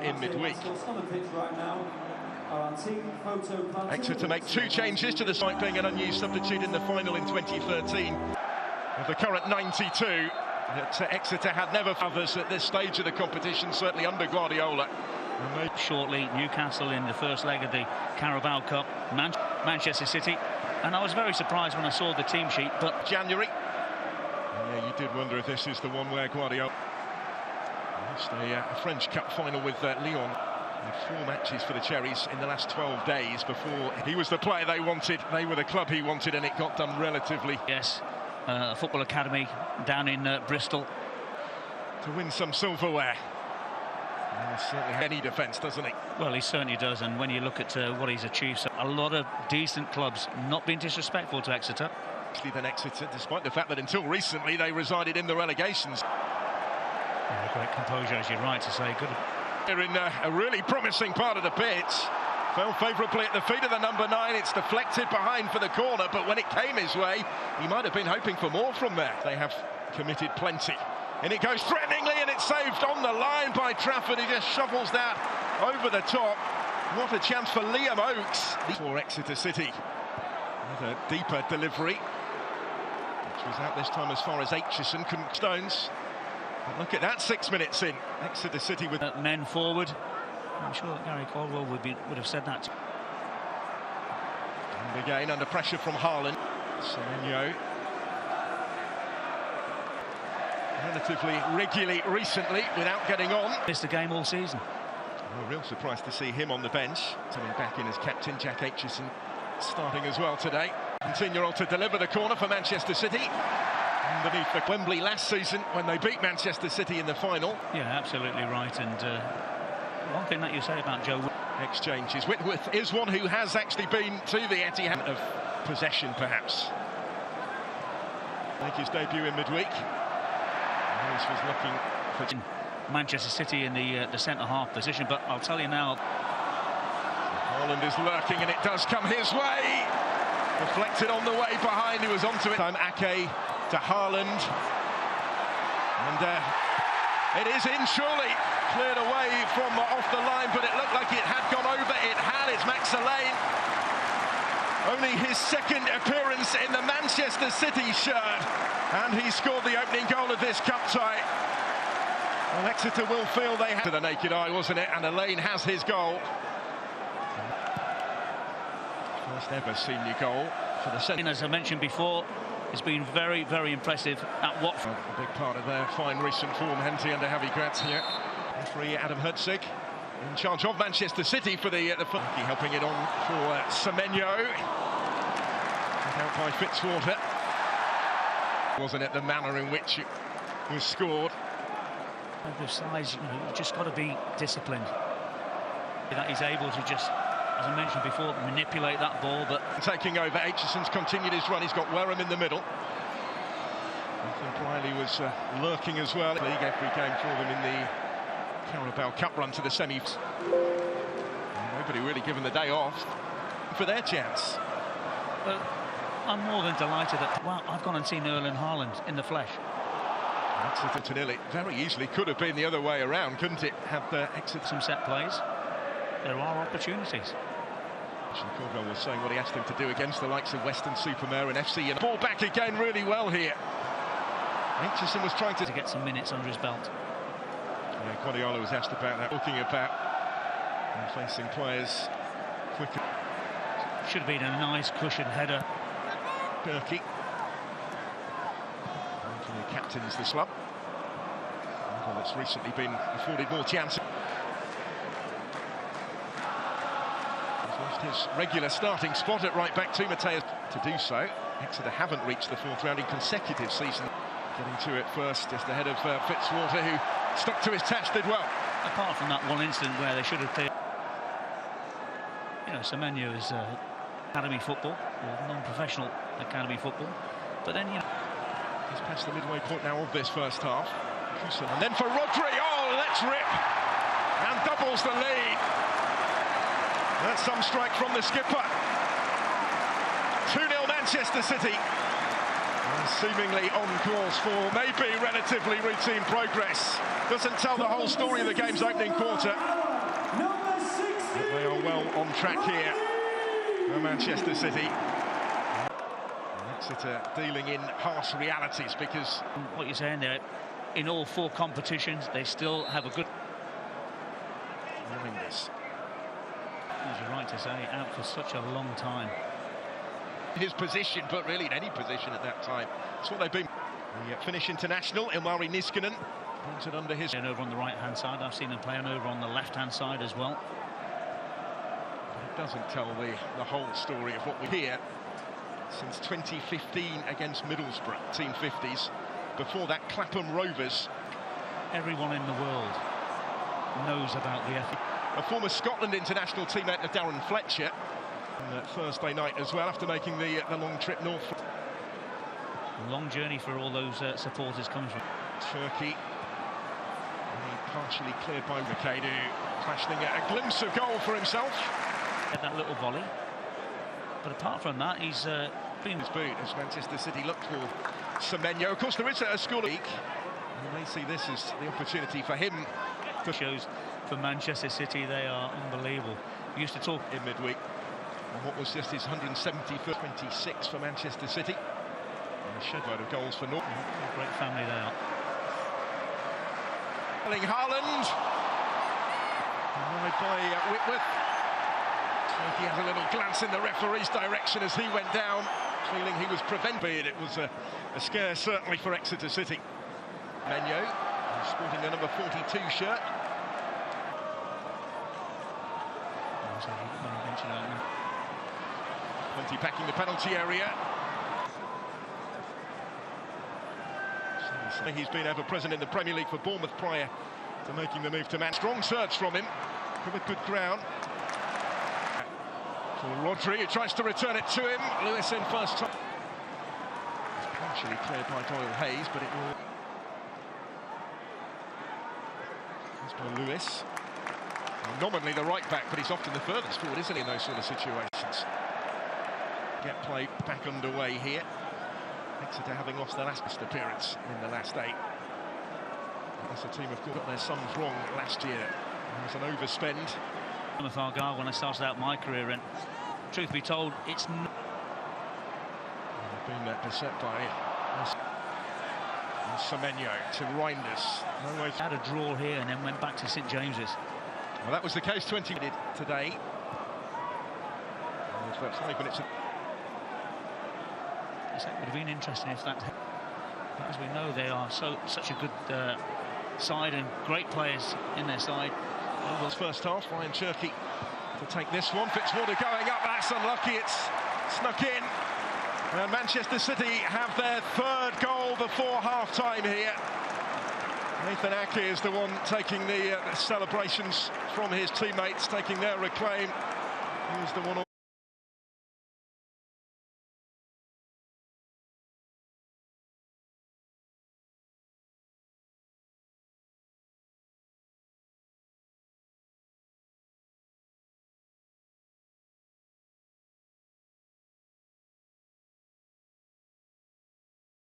in midweek. Exeter make 2 changes to the side, being an unused substitute in the final in 2013. Of the current 92, that Exeter had never others at this stage of the competition, certainly under Guardiola. Shortly, Newcastle in the first leg of the Carabao Cup, Manchester City, and I was very surprised when I saw the team sheet. But January, yeah, you did wonder if this is the one where Guardiola lost a French Cup final with Lyon. 4 matches for the Cherries in the last 12 days before he was the player they wanted. They were the club he wanted, and it got done relatively. Yes, a football academy down in Bristol. To win some silverware. Certainly any defence, doesn't he? Well, he certainly does, and when you look at what he's achieved, so a lot of decent clubs, not being disrespectful to Exeter. Actually, then Exeter, despite the fact that until recently they resided in the relegations. Yeah, great composure, as you're right to say. Good. They're in a really promising part of the pitch. Fell favourably at the feet of the number 9. It's deflected behind for the corner, but when it came his way, he might have been hoping for more from there. They have committed plenty. And it goes threateningly, and it's saved on the line by Trafford. He just shovels that over the top. What a chance for Liam Oakes for Exeter City. With a deeper delivery, which was out this time as far as Aitchison couldn't stones. But look at that, 6 minutes in. Exeter City with men forward. I'm sure that Gary Caldwell would have said that. And again under pressure from Haaland. Semenyo. Relatively regularly recently without getting on. Missed the game all season. A real surprise to see him on the bench. Coming back in as captain, Jack Aitchison starting as well today. 19-year-old to deliver the corner for Manchester City. Underneath the Wembley last season when they beat Manchester City in the final. Yeah, absolutely right. And one thing that you say about Joe exchanges. Whitworth is one who has actually been to the Etihad of possession, perhaps. Make his debut in midweek. This was looking for Manchester City in the centre-half position, but I'll tell you now. Haaland is lurking, and it does come his way. Deflected on the way behind, he was onto it. Time Ake to Haaland. And it is in, surely. Cleared away from off the line, but it looked like it had gone over. It had. It's Max Alain. Only his second appearance in the Manchester City shirt. And he scored the opening goal of this cup tie. Well, Exeter will feel they have to the naked eye, wasn't it? And Alain has his goal. First ever senior goal for the centre. As I mentioned before, it's been very, very impressive at Watford. A big part of their fine recent form, Henty under Javi Gratz here. Referee Adam Herzig in charge of Manchester City for the helping it on for Semenyo. Out by Fitzwater. Wasn't it the manner in which it was scored? Of size, you've just got to be disciplined. That he's able to just, as I mentioned before, manipulate that ball. But taking over, Aitchison's continued his run. He's got Wareham in the middle. I think Riley was lurking as well. League every game for them in the Carabao Cup run to the semis. Nobody really given the day off for their chance. Well, I'm more than delighted that, well, I've gone and seen Erling Haaland in the flesh. Exeter to nil. It very easily could have been the other way around, couldn't it? Had Exeter some set plays. There are opportunities. Caldwell was saying what he asked him to do against the likes of Western-super-Mare and FC. And ball back again really well here. Aitchison was trying to get some minutes under his belt. Yeah, Guardiola was asked about that, talking about facing players quicker. Should have been a nice cushion header. Turkey. He captains this club. Well, that's recently been afforded more chances. He's lost his regular starting spot at right back to Mateus. To do so, Exeter haven't reached the 4th round in consecutive season. Getting to it first, just ahead of Fitzwater, who stuck to his task, did well. Apart from that one incident where they should have cleared. Semenyo is academy football, or non-professional academy football. But then, he's past the midway point now of this first half. And then for Rodri, oh, let's rip! And doubles the lead. That's some strike from the skipper. 2-0 Manchester City. And seemingly on course for maybe relatively routine progress. Doesn't tell the whole story of the game's opening quarter. track here for Manchester City. Exeter dealing in harsh realities because what you're saying there, in all 4 competitions, they still have a good. As you're right to say, out for such a long time. His position, but really in any position at that time. That's what they've been. The Finnish international, Ilmari Niskanen, pointed under his. And over on the right-hand side, I've seen him playing over on the left-hand side as well. But it doesn't tell the whole story of what we hear. Since 2015 against Middlesbrough, 1950s. Before that, Clapham Rovers. Everyone in the world knows about the effort. A former Scotland international teammate of Darren Fletcher on Thursday night as well, after making the long trip north. A long journey for all those supporters coming from Turkey. Partially cleared by Ricadu, flashing a glimpse of goal for himself. Had that little volley. But apart from that, he's been his boot as Manchester City looked for Semenyo. Of course, there is a school league. You may see this as the opportunity for him. Shows for Manchester City, they are unbelievable. We used to talk in midweek on what was just his 171st, 26 for Manchester City. And a shed load of goals for Norton. What a great family they are. Haaland. Annoyed by Whitworth. He has a little glance in the referee's direction as he went down, feeling he was prevented. It was a scare, certainly, for Exeter City. Menyo, sporting the number 42 shirt. Plenty packing the penalty area. He's been ever present in the Premier League for Bournemouth prior to making the move to Man. Strong search from him, from a good ground. For Rodri, who tries to return it to him. Lewis in first time. It's partially cleared by Doyle Hayes, but it will. It's by Lewis. Well, nominally the right back, but he's often the furthest forward, isn't he, in those sort of situations? Get play back underway here. Exeter having lost their last appearance in the last 8. That's a team, of course, got their sums wrong last year. It was an overspend. With Argyle when I started out my career, and truth be told, it's not. They've been beset by Semenyo to Reinders. No way. Had a draw here and then went back to St James's. Well, that was the case 20 minutes today. About 5 minutes. It would have been interesting if that. But as we know, they are such a good side and great players in their side. Well, first half, Ryan Cherky to take this one. Fitzwater going up, that's unlucky, it's snuck in. And Manchester City have their 3rd goal before half-time here. Nathan Ake is the one taking the celebrations from his teammates, taking their acclaim. He was the one